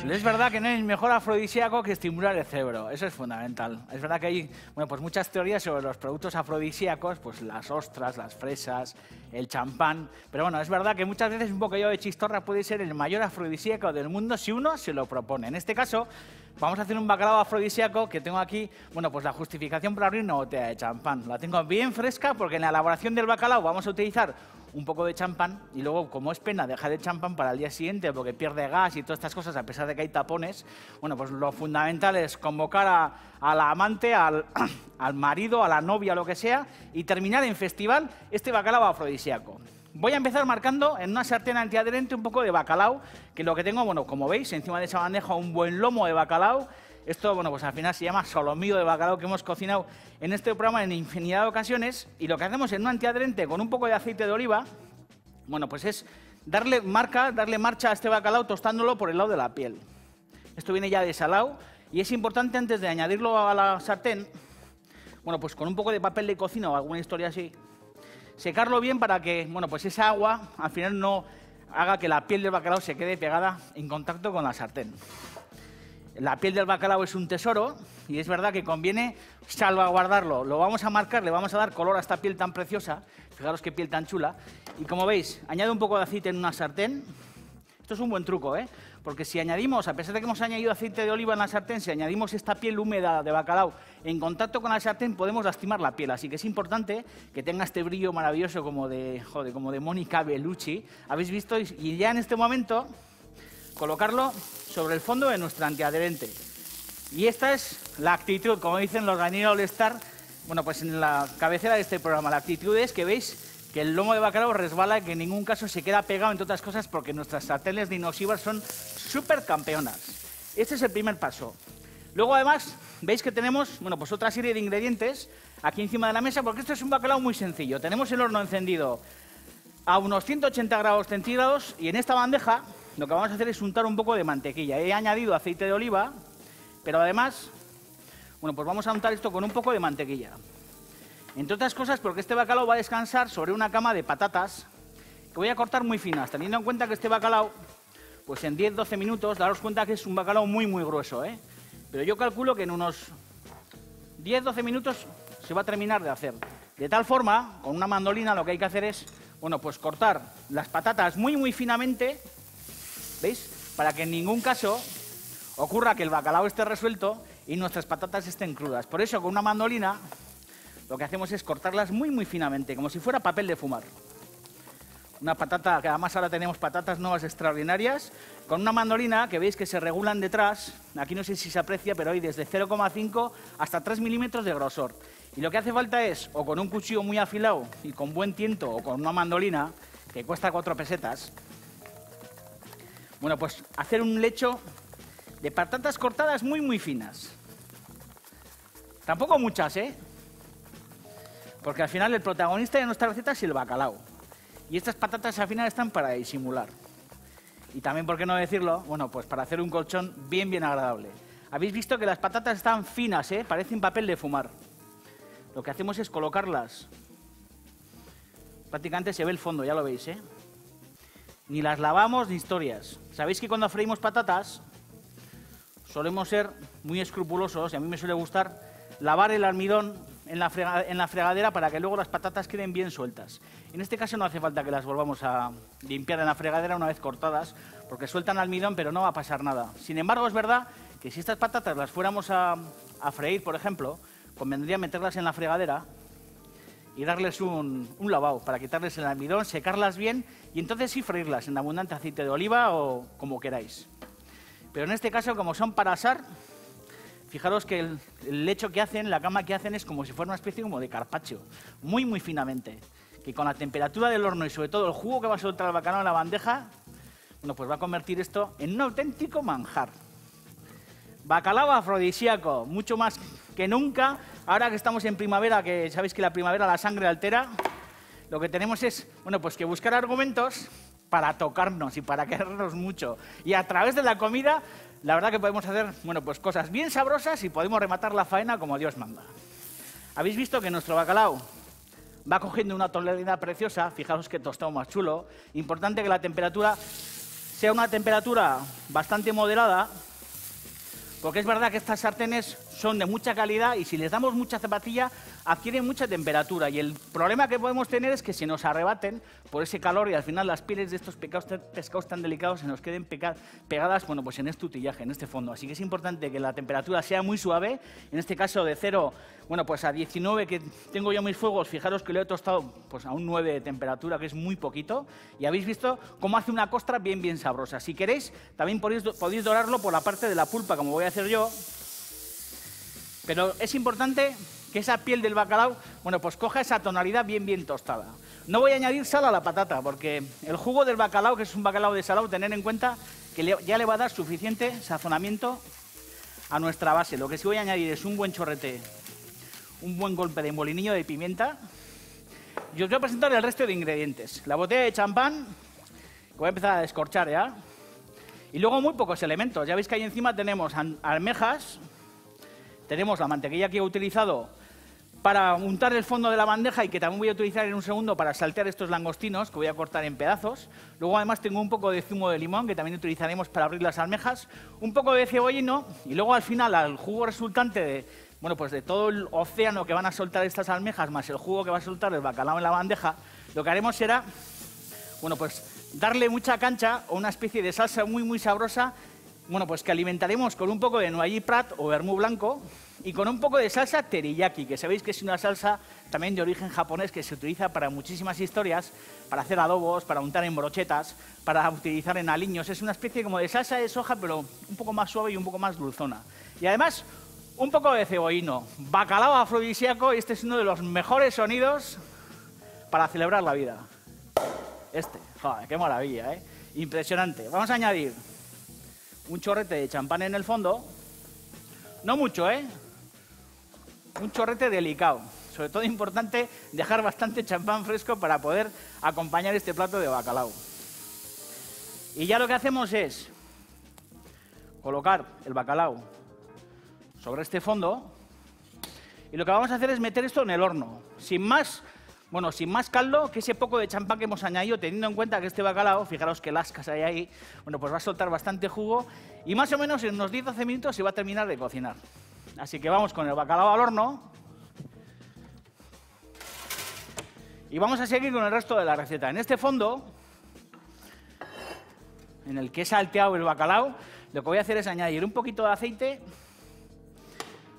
Es verdad que no hay mejor afrodisíaco que estimular el cerebro, eso es fundamental. Es verdad que hay pues muchas teorías sobre los productos afrodisíacos, pues las ostras, las fresas, el champán, pero bueno, es verdad que muchas veces un bocadillo de chistorra puede ser el mayor afrodisíaco del mundo si uno se lo propone. En este caso, vamos a hacer un bacalao afrodisíaco que tengo aquí, pues la justificación para abrir una botella de champán. La tengo bien fresca porque en la elaboración del bacalao vamos a utilizar un poco de champán y luego, como es pena dejar el champán para el día siguiente porque pierde gas y todas estas cosas, a pesar de que hay tapones, pues lo fundamental es convocar a la amante, al marido, a la novia, lo que sea, y terminar en festival este bacalao afrodisíaco. Voy a empezar marcando en una sartén antiadherente un poco de bacalao, que lo que tengo, como veis, encima de esa bandeja un buen lomo de bacalao. Esto, pues al final se llama solomillo de bacalao, que hemos cocinado en este programa en infinidad de ocasiones. Y lo que hacemos en un antiadherente con un poco de aceite de oliva, pues es darle marcha a este bacalao tostándolo por el lado de la piel. Esto viene ya desalado y es importante, antes de añadirlo a la sartén, pues con un poco de papel de cocina o alguna historia así, secarlo bien para que, pues esa agua al final no haga que la piel del bacalao se quede pegada en contacto con la sartén. La piel del bacalao es un tesoro y es verdad que conviene salvaguardarlo. Lo vamos a marcar, le vamos a dar color a esta piel tan preciosa. Fijaros qué piel tan chula. Y como veis, añado un poco de aceite en una sartén. Esto es un buen truco, porque si añadimos, a pesar de que hemos añadido aceite de oliva en la sartén, si añadimos esta piel húmeda de bacalao en contacto con la sartén, podemos lastimar la piel. Así que es importante que tenga este brillo maravilloso como de Mónica Bellucci. ¿Habéis visto? Y ya en este momento colocarlo sobre el fondo de nuestro antiadherente. Y esta es la actitud, como dicen los Garnier All Star, pues en la cabecera de este programa. La actitud es que veis que el lomo de bacalao resbala y que en ningún caso se queda pegado, entre otras cosas, porque nuestras sartenes de inoxidas son súper campeonas. Este es el primer paso. Luego, además, veis que tenemos pues otra serie de ingredientes aquí encima de la mesa, porque esto es un bacalao muy sencillo. Tenemos el horno encendido a unos 180 grados centígrados y en esta bandeja lo que vamos a hacer es untar un poco de mantequilla. He añadido aceite de oliva, pero además, pues vamos a untar esto con un poco de mantequilla. Entre otras cosas, porque este bacalao va a descansar sobre una cama de patatas que voy a cortar muy finas, teniendo en cuenta que este bacalao, pues en 10-12 minutos, daros cuenta que es un bacalao muy, muy grueso, Pero yo calculo que en unos 10-12 minutos se va a terminar de hacer. De tal forma, con una mandolina lo que hay que hacer es, pues cortar las patatas muy, muy finamente, ¿veis? Para que en ningún caso ocurra que el bacalao esté resuelto y nuestras patatas estén crudas. Por eso, con una mandolina, lo que hacemos es cortarlas muy, muy finamente, como si fuera papel de fumar. Una patata, que además ahora tenemos patatas nuevas extraordinarias, con una mandolina que veis que se regulan detrás. Aquí no sé si se aprecia, pero hay desde 0,5 hasta 3 milímetros de grosor. Y lo que hace falta es, o con un cuchillo muy afilado y con buen tiento, o con una mandolina, que cuesta 4 pesetas, pues hacer un lecho de patatas cortadas muy, muy finas. Tampoco muchas, porque al final el protagonista de nuestra receta es el bacalao. Y estas patatas al final están para disimular. Y también, ¿por qué no decirlo? Pues para hacer un colchón bien, bien agradable. Habéis visto que las patatas están finas, parecen papel de fumar. Lo que hacemos es colocarlas. Prácticamente se ve el fondo, ya lo veis, Ni las lavamos ni historias. Sabéis que cuando freímos patatas solemos ser muy escrupulosos y a mí me suele gustar lavar el almidón en la fregadera para que luego las patatas queden bien sueltas. En este caso no hace falta que las volvamos a limpiar en la fregadera una vez cortadas, porque sueltan almidón, pero no va a pasar nada. Sin embargo, es verdad que si estas patatas las fuéramos a freír, por ejemplo, convendría meterlas en la fregadera y darles un lavado para quitarles el almidón, secarlas bien y entonces sí freírlas en abundante aceite de oliva o como queráis. Pero en este caso, como son para asar, fijaros que el lecho que hacen, la cama que hacen es como si fuera una especie como de carpaccio, muy, muy finamente, que con la temperatura del horno y sobre todo el jugo que va a soltar el bacalao en la bandeja, pues va a convertir esto en un auténtico manjar. Bacalao afrodisíaco, mucho más que nunca. Ahora que estamos en primavera, que sabéis que la primavera la sangre altera, lo que tenemos es, pues que buscar argumentos para tocarnos y para querernos mucho. Y a través de la comida, la verdad que podemos hacer, pues cosas bien sabrosas y podemos rematar la faena como Dios manda. Habéis visto que nuestro bacalao va cogiendo una tonalidad preciosa, fijaos qué tostado más chulo. Importante que la temperatura sea una temperatura bastante moderada, porque es verdad que estas sartenes son de mucha calidad y si les damos mucha zapatilla adquieren mucha temperatura y el problema que podemos tener es que se nos arrebaten por ese calor y al final las pieles de estos pescados tan delicados se nos queden pegadas, bueno, pues en este utillaje, en este fondo. Así que es importante que la temperatura sea muy suave, en este caso de 0, bueno, pues a 19 que tengo yo mis fuegos, fijaros que lo he tostado pues a un 9 de temperatura, que es muy poquito, y habéis visto cómo hace una costra bien sabrosa. Si queréis, también podéis dorarlo por la parte de la pulpa, como voy a hacer yo, pero es importante que esa piel del bacalao, bueno, pues coja esa tonalidad bien tostada. No voy a añadir sal a la patata, porque el jugo del bacalao, que es un bacalao desalado, tener en cuenta que ya le va a dar suficiente sazonamiento a nuestra base. Lo que sí voy a añadir es un buen chorrete, un buen golpe de molinillo de pimienta. Y os voy a presentar el resto de ingredientes. La botella de champán, que voy a empezar a descorchar ya. Y luego muy pocos elementos. Ya veis que ahí encima tenemos almejas, tenemos la mantequilla que he utilizado para untar el fondo de la bandeja y que también voy a utilizar en un segundo para saltear estos langostinos que voy a cortar en pedazos. Luego además tengo un poco de zumo de limón que también utilizaremos para abrir las almejas, un poco de cebollino y luego al final al jugo resultante de, bueno, pues de todo el océano que van a soltar estas almejas más el jugo que va a soltar el bacalao en la bandeja, lo que haremos será, bueno, pues darle mucha cancha o una especie de salsa muy sabrosa, bueno, pues que alimentaremos con un poco de noisy prat o vermú blanco y con un poco de salsa teriyaki, que sabéis que es una salsa también de origen japonés que se utiliza para muchísimas historias, para hacer adobos, para untar en brochetas, para utilizar en aliños. Es una especie como de salsa de soja, pero un poco más suave y un poco más dulzona. Y además, un poco de cebollino, bacalao afrodisíaco, y este es uno de los mejores sonidos para celebrar la vida. Joder, qué maravilla, ¿eh? Impresionante. Vamos a añadir un chorrete de champán en el fondo. No mucho, ¿eh? Un chorrete delicado. Sobre todo importante dejar bastante champán fresco para poder acompañar este plato de bacalao. Y ya lo que hacemos es colocar el bacalao sobre este fondo y lo que vamos a hacer es meter esto en el horno. Sin más caldo que ese poco de champán que hemos añadido, teniendo en cuenta que este bacalao, fijaros que lascas hay ahí, bueno, pues va a soltar bastante jugo y más o menos en unos 10-12 minutos se va a terminar de cocinar. Así que vamos con el bacalao al horno y vamos a seguir con el resto de la receta. En este fondo, en el que he salteado el bacalao, lo que voy a hacer es añadir un poquito de aceite,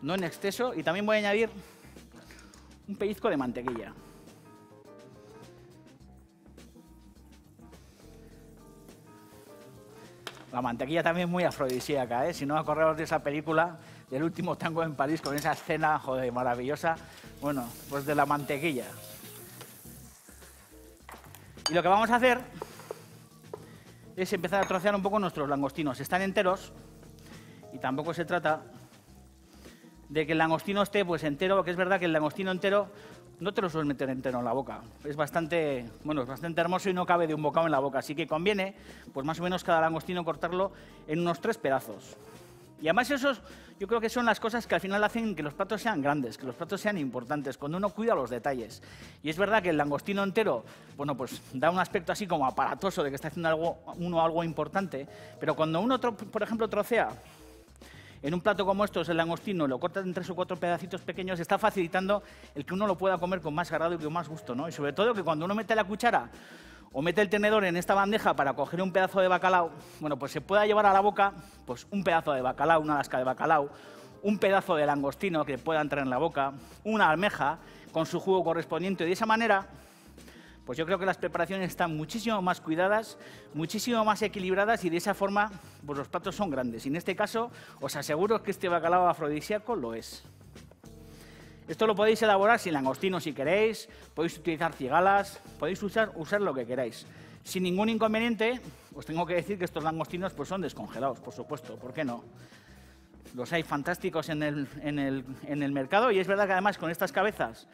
no en exceso, y también voy a añadir un pellizco de mantequilla. La mantequilla también muy afrodisíaca, ¿eh? Si no acordamos de esa película, del último tango en París, con esa escena, joder, maravillosa. Bueno, pues de la mantequilla. Y lo que vamos a hacer es empezar a trocear un poco nuestros langostinos. Están enteros y tampoco se trata de que el langostino esté pues entero, porque es verdad que el langostino entero no te lo sueles meter entero en la boca. Es bastante hermoso y no cabe de un bocado en la boca. Así que conviene, pues más o menos cada langostino cortarlo en unos 3 pedazos. Y además esos, yo creo que son las cosas que al final hacen que los platos sean grandes, que los platos sean importantes, cuando uno cuida los detalles. Y es verdad que el langostino entero, bueno, pues da un aspecto así como aparatoso de que está haciendo algo importante, pero cuando uno, por ejemplo, trocea en un plato como estos, el langostino, lo corta en 3 o 4 pedacitos pequeños, está facilitando el que uno lo pueda comer con más agrado y con más gusto, ¿no? Y sobre todo que cuando uno mete la cuchara o mete el tenedor en esta bandeja para coger un pedazo de bacalao, bueno, pues se pueda llevar a la boca pues un pedazo de bacalao, una lasca de bacalao, un pedazo de langostino que pueda entrar en la boca, una almeja con su jugo correspondiente. De esa manera, pues yo creo que las preparaciones están muchísimo más cuidadas, muchísimo más equilibradas y de esa forma pues los platos son grandes. Y en este caso os aseguro que este bacalao afrodisíaco lo es. Esto lo podéis elaborar sin langostino si queréis, podéis utilizar cigalas, podéis usar lo que queráis. Sin ningún inconveniente, os tengo que decir que estos langostinos pues son descongelados, por supuesto, ¿por qué no? Los hay fantásticos en el mercado y es verdad que además con estas cabezas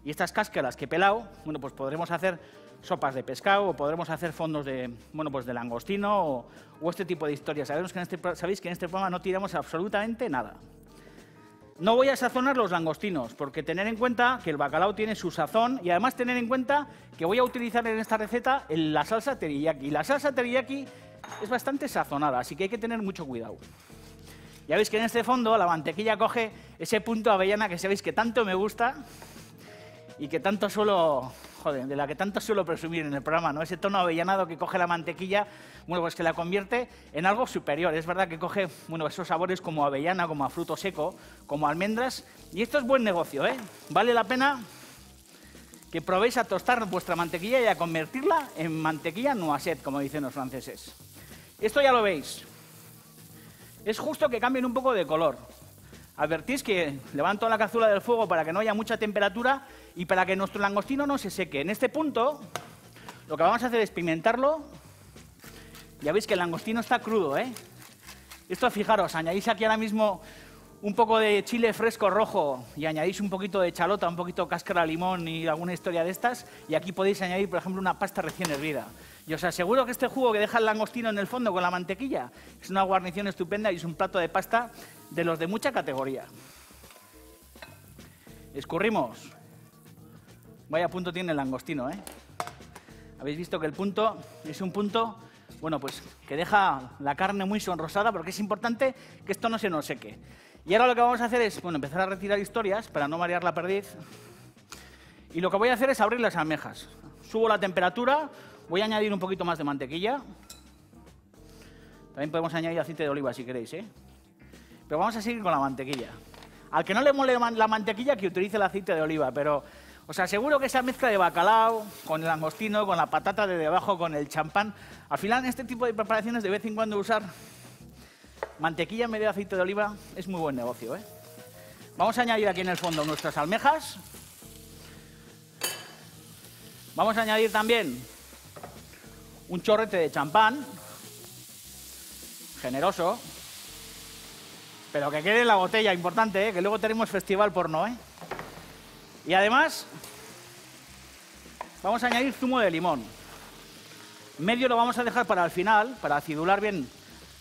y estas cáscaras que he pelado, bueno, pues podremos hacer sopas de pescado o podremos hacer fondos de, bueno, pues de langostino o este tipo de historias. Sabéis que en este programa no tiramos absolutamente nada. No voy a sazonar los langostinos, porque tener en cuenta que el bacalao tiene su sazón y además tener en cuenta que voy a utilizar en esta receta la salsa teriyaki. La salsa teriyaki es bastante sazonada, así que hay que tener mucho cuidado. Ya veis que en este fondo la mantequilla coge ese punto avellana que sabéis que tanto me gusta y que tanto suelo, joder, de la que tanto suelo presumir en el programa, ¿no? Ese tono avellanado que coge la mantequilla, bueno, pues que la convierte en algo superior. Es verdad que coge, bueno, esos sabores como avellana, como a fruto seco, como almendras, y esto es buen negocio, ¿eh? Vale la pena que probéis a tostar vuestra mantequilla y a convertirla en mantequilla noisette, como dicen los franceses. Esto ya lo veis. Es justo que cambien un poco de color. Advertís que levanto la cazuela del fuego para que no haya mucha temperatura y para que nuestro langostino no se seque. En este punto, lo que vamos a hacer es pimentarlo. Ya veis que el langostino está crudo, ¿eh? Esto, fijaros, añadís aquí ahora mismo un poco de chile fresco rojo y añadís un poquito de chalota, un poquito de cáscara de limón y alguna historia de estas, y aquí podéis añadir, por ejemplo, una pasta recién hervida. Y os aseguro que este jugo que deja el langostino en el fondo con la mantequilla es una guarnición estupenda y es un plato de pasta de los de mucha categoría. Escurrimos. Vaya punto tiene el langostino, ¿eh? Habéis visto que el punto es un punto, bueno, pues que deja la carne muy sonrosada, porque es importante que esto no se nos seque. Y ahora lo que vamos a hacer es, bueno, empezar a retirar historias para no marear la perdiz. Y lo que voy a hacer es abrir las almejas. Subo la temperatura, voy a añadir un poquito más de mantequilla. También podemos añadir aceite de oliva si queréis, ¿eh? Pero vamos a seguir con la mantequilla. Al que no le mole la mantequilla, que utilice el aceite de oliva, pero os aseguro que esa mezcla de bacalao con el langostino, con la patata de debajo, con el champán, al final en este tipo de preparaciones de vez en cuando usar mantequilla en medio de aceite de oliva es muy buen negocio, ¿eh? Vamos a añadir aquí en el fondo nuestras almejas. Vamos a añadir también un chorrete de champán, generoso, pero que quede en la botella, importante, ¿eh? Que luego tenemos festival porno, ¿eh? Y además vamos a añadir zumo de limón. Medio lo vamos a dejar para el final, para acidular bien,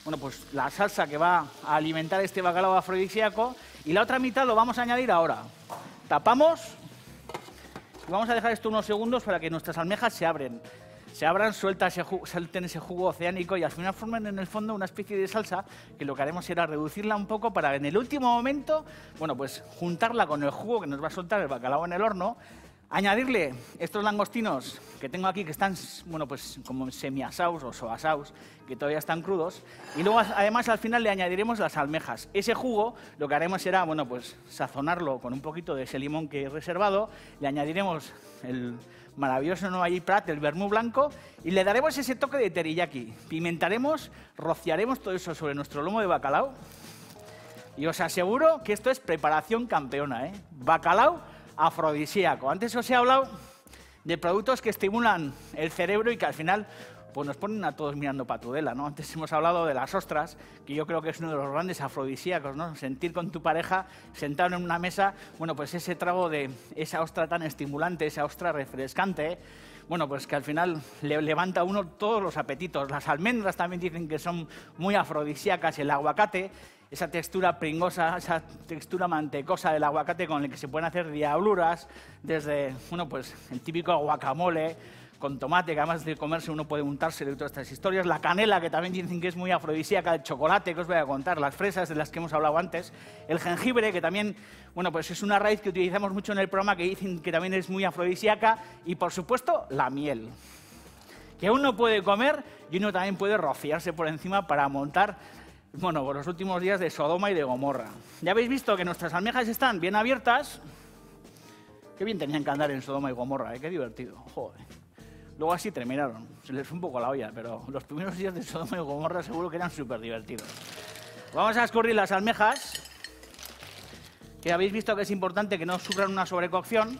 bueno, pues la salsa que va a alimentar este bacalao afrodisíaco, y la otra mitad lo vamos a añadir ahora. Tapamos y vamos a dejar esto unos segundos para que nuestras almejas se abran, suelten ese jugo oceánico y al final formen en el fondo una especie de salsa que lo que haremos será reducirla un poco para en el último momento, bueno, pues juntarla con el jugo que nos va a soltar el bacalao en el horno, añadirle estos langostinos que tengo aquí que están, bueno, pues como semi-asados o soasados, que todavía están crudos, y luego además al final le añadiremos las almejas. Ese jugo lo que haremos será, bueno, pues sazonarlo con un poquito de ese limón que he reservado, le añadiremos el maravilloso Noailly Prat, el vermú blanco, y le daremos ese toque de teriyaki. Pimentaremos, rociaremos todo eso sobre nuestro lomo de bacalao, y os aseguro que esto es preparación campeona, ¿eh? Bacalao afrodisíaco. Antes os he hablado de productos que estimulan el cerebro y que al final pues nos ponen a todos mirando pa' Tudela, ¿no? Antes hemos hablado de las ostras, que yo creo que es uno de los grandes afrodisíacos, ¿no? Sentir con tu pareja sentado en una mesa, bueno, pues ese trago de esa ostra tan estimulante, esa ostra refrescante, bueno, pues que al final le levanta a uno todos los apetitos. Las almendras también dicen que son muy afrodisíacas, el aguacate, esa textura pringosa, esa textura mantecosa del aguacate con el que se pueden hacer diabluras, desde, bueno, pues el típico guacamole con tomate, que además de comerse uno puede untarse de todas estas historias, la canela, que también dicen que es muy afrodisíaca, el chocolate, que os voy a contar, las fresas, de las que hemos hablado antes, el jengibre, que también, bueno, pues es una raíz que utilizamos mucho en el programa, que dicen que también es muy afrodisíaca, y por supuesto, la miel, que uno puede comer y uno también puede rociarse por encima para montar, bueno, por los últimos días de Sodoma y de Gomorra. Ya habéis visto que nuestras almejas están bien abiertas. Qué bien tenían que andar en Sodoma y Gomorra, ¿eh? Qué divertido, joder. Luego así terminaron, se les fue un poco la olla, pero los primeros días de Sodoma y Gomorra seguro que eran súper divertidos. Vamos a escurrir las almejas, que habéis visto que es importante que no sufran una sobrecocción,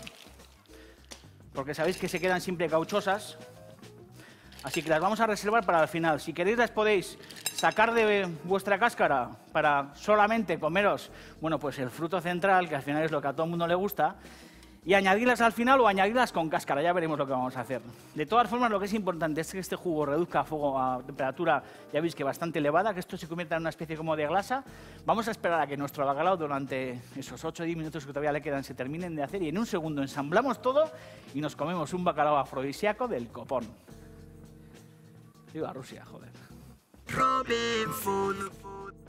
porque sabéis que se quedan siempre cauchosas, así que las vamos a reservar para el final. Si queréis las podéis sacar de vuestra cáscara para solamente comeros, bueno, pues el fruto central, que al final es lo que a todo el mundo le gusta, y añadirlas al final o añadirlas con cáscara, ya veremos lo que vamos a hacer. De todas formas, lo que es importante es que este jugo reduzca a fuego a temperatura, ya veis que bastante elevada, que esto se convierta en una especie como de glasa. Vamos a esperar a que nuestro bacalao durante esos 8 o 10 minutos que todavía le quedan se terminen de hacer y en un segundo ensamblamos todo y nos comemos un bacalao afrodisíaco del copón. Viva Rusia, joder. Robin Food.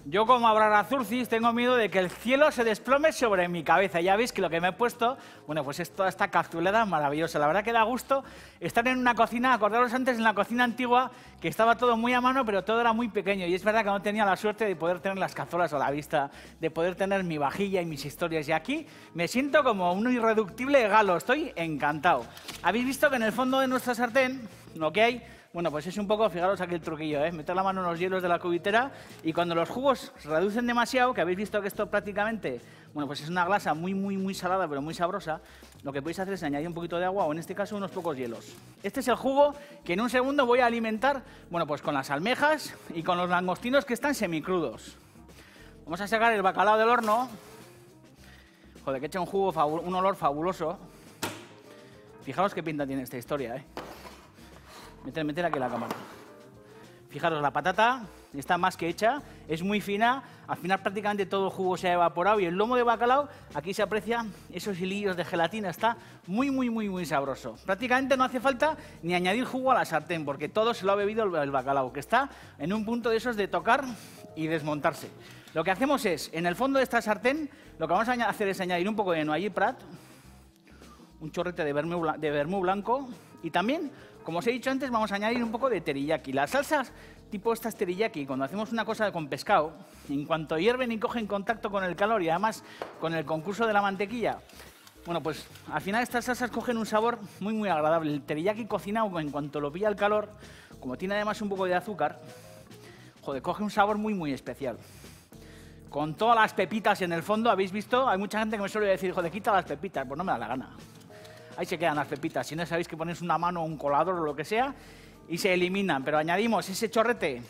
Yo, como Abrarazurcis, tengo miedo de que el cielo se desplome sobre mi cabeza. Ya veis que lo que me he puesto, bueno, pues es toda esta capsulada maravillosa. La verdad que da gusto estar en una cocina. Acordaros antes en la cocina antigua que estaba todo muy a mano, pero todo era muy pequeño. Y es verdad que no tenía la suerte de poder tener las cazuelas a la vista, de poder tener mi vajilla y mis historias. Y aquí me siento como un irreductible galo. Estoy encantado. Habéis visto que en el fondo de nuestra sartén lo que hay... Bueno, pues es un poco, fijaros aquí el truquillo, meter la mano en los hielos de la cubitera y cuando los jugos se reducen demasiado, que habéis visto que esto prácticamente, bueno, pues es una glasa muy salada, pero muy sabrosa, lo que podéis hacer es añadir un poquito de agua o en este caso unos pocos hielos. Este es el jugo que en un segundo voy a alimentar, bueno, pues con las almejas y con los langostinos que están semicrudos. Vamos a sacar el bacalao del horno. Joder, que echa un jugo, un olor fabuloso. Fijaros qué pinta tiene esta historia, Meter aquí la cámara. Fijaros, la patata está más que hecha, es muy fina, al final prácticamente todo el jugo se ha evaporado y el lomo de bacalao, aquí se aprecian esos hilillos de gelatina, está muy sabroso. Prácticamente no hace falta ni añadir jugo a la sartén porque todo se lo ha bebido el bacalao, que está en un punto de esos de tocar y desmontarse. Lo que hacemos es, en el fondo de esta sartén, lo que vamos a hacer es añadir un poco de Noisy Prat, un chorrete de vermú blanco y también, como os he dicho antes, vamos a añadir un poco de teriyaki. Las salsas tipo estas teriyaki, cuando hacemos una cosa con pescado, en cuanto hierven y cogen contacto con el calor y además con el concurso de la mantequilla, bueno, pues al final estas salsas cogen un sabor muy agradable. El teriyaki cocinado, en cuanto lo pilla el calor, como tiene además un poco de azúcar, joder, coge un sabor muy especial. Con todas las pepitas en el fondo, ¿habéis visto? Hay mucha gente que me suele decir, joder, quita las pepitas, pues no me da la gana. Ahí se quedan las pepitas. Si no sabéis que ponéis una mano o un colador o lo que sea y se eliminan. Pero añadimos ese chorrete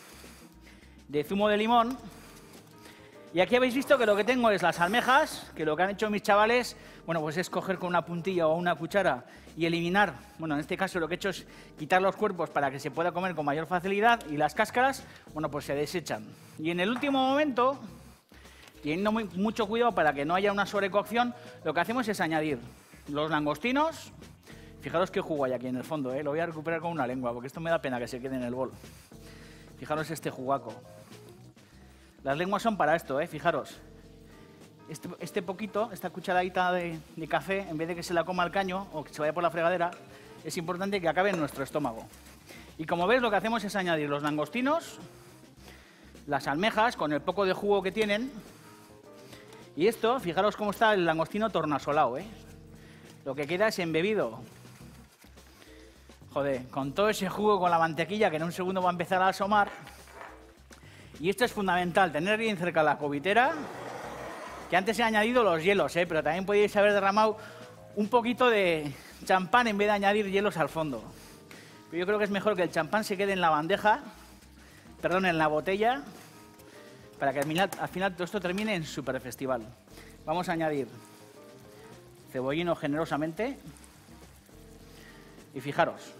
de zumo de limón. Y aquí habéis visto que lo que tengo es las almejas, que lo que han hecho mis chavales, bueno, pues es coger con una puntilla o una cuchara y eliminar. Bueno, en este caso lo que he hecho es quitar los cuerpos para que se pueda comer con mayor facilidad y las cáscaras, bueno, pues se desechan. Y en el último momento, teniendo mucho cuidado para que no haya una sobrecocción, lo que hacemos es añadir los langostinos. Fijaros qué jugo hay aquí en el fondo, lo voy a recuperar con una lengua, porque esto me da pena que se quede en el bol. Fijaros este jugaco. Las lenguas son para esto, fijaros. Este poquito, esta cucharadita de café, en vez de que se la coma al caño o que se vaya por la fregadera, es importante que acabe en nuestro estómago. Y como veis, lo que hacemos es añadir los langostinos, las almejas, con el poco de jugo que tienen. Y esto, fijaros cómo está el langostino tornasolado, Lo que queda es embebido. Joder, con todo ese jugo, con la mantequilla que en un segundo va a empezar a asomar. Y esto es fundamental, tener bien cerca la cubitera, que antes he añadido los hielos, pero también podéis haber derramado un poquito de champán en vez de añadir hielos al fondo. Pero yo creo que es mejor que el champán se quede en la bandeja, perdón, en la botella, para que al final todo esto termine en super festival. Vamos a añadir cebollino generosamente y fijaros,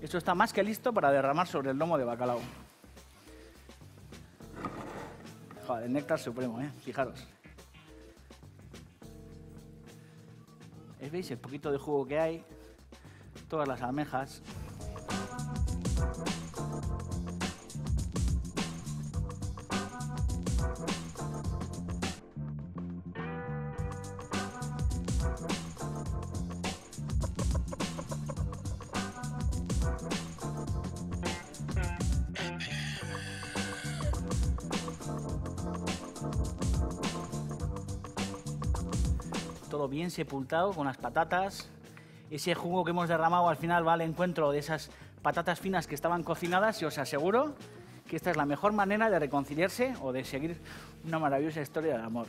esto está más que listo para derramar sobre el lomo de bacalao. Joder, el néctar supremo, fijaros. ¿Veis el poquito de jugo que hay? Todas las almejas. Todo bien sepultado con las patatas. Ese jugo que hemos derramado al final va al encuentro de esas patatas finas que estaban cocinadas y os aseguro que esta es la mejor manera de reconciliarse o de seguir una maravillosa historia de amor.